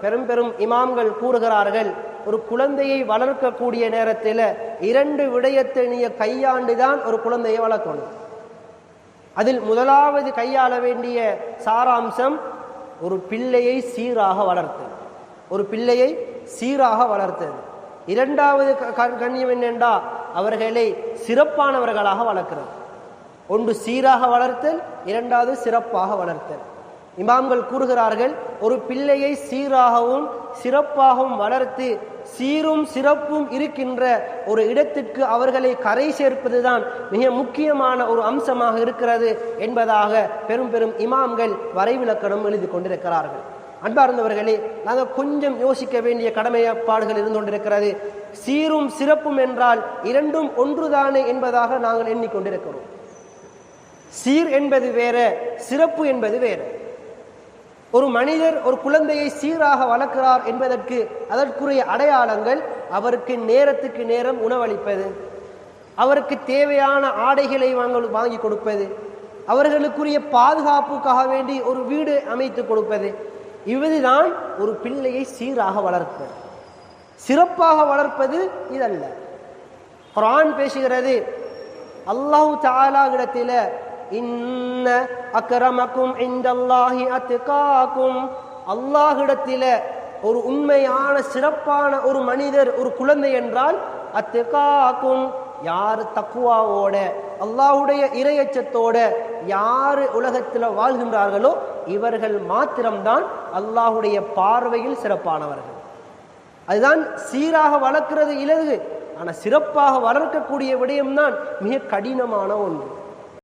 பெரும் பெரும் இமாம்கள் கூறுகிறார்கள், ஒரு குழந்தையை வளர்க்கக்கூடிய நேரத்தில் 2 விடயத்தை நீ கையாண்டுதான் ஒரு குழந்தையை வளர்க்கணும். அதில் முதலாவது கையாள வேண்டிய சாராம்சம் ஒரு பிள்ளையை சீராக வளர்த்தல். ஒரு பிள்ளையை சீராக வளர்த்தது. இரண்டாவது கண்ணியம் என்னென்றா அவர்களை சிறப்பானவர்களாக வளர்க்கிறது. ஒன்று சீராக வளர்த்தல், இரண்டாவது சிறப்பாக வளர்த்தல். இமாம்கள் கூறுகிறார்கள், ஒரு பிள்ளையை சீராகவும் சிறப்பாகவும் வளர்த்து சீரும் சிறப்பும் இருக்கின்ற ஒரு இடத்திற்கு அவர்களை கரை சேர்ப்பதுதான் மிக முக்கியமான ஒரு அம்சமாக இருக்கிறது என்பதாக பெரும் பெரும் இமாம்கள் வரைவிலக்கணம் எழுதி கொண்டிருக்கிறார்கள். அன்பார்ந்தவர்களே, நாங்கள் கொஞ்சம் யோசிக்க வேண்டிய கடமைப்பாடுகள் இருந்து கொண்டிருக்கிறது. சீரும் சிறப்பும் என்றால் இரண்டும் ஒன்றுதானே என்பதாக நாங்கள் எண்ணிக்கொண்டிருக்கிறோம். சீர் என்பது வேற, சிறப்பு என்பது வேற. ஒரு மனிதர் ஒரு குழந்தையை சீராக வளர்க்கிறார் என்பதற்கு அதற்குரிய அடையாளங்கள் அவருக்கு நேரத்துக்கு நேரம் உணவளிப்பது, அவருக்கு தேவையான ஆடைகளை வாங்கி கொடுப்பது, அவர்களுக்குரிய பாதுகாப்புக்காக வேண்டி ஒரு வீடு அமைத்து கொடுப்பது. இதுதான் ஒரு பிள்ளையை சீராக வளர்ப்பது. சிறப்பாக வளர்ப்பது இதல்ல. குர்ஆன் பேசுகிறது, அல்லாஹ் தஆலா இடத்தில இன்ன அக்ரமக்கும் இன்தல்லாஹி அத்காக்கும், அல்லாஹ்விடத்தில ஒரு உண்மையான சிறப்பான ஒரு மனிதர் ஒரு குழந்தை என்றால் அத்காக்கும், யார் தக்குவாவோட அல்லாஹ்வுடைய இறையச்சத்தோட யார் உலகத்தில் வாழ்கின்றார்களோ இவர்கள் மாத்திரம்தான் அல்லாஹ்வுடைய பார்வையில் சிறப்பானவர்கள். அதுதான் சீராக வளர்க்கிறது இலகு. ஆனால் சிறப்பாக வளர்க்கக்கூடிய விடயம்தான் மிக கடினமான ஒன்று.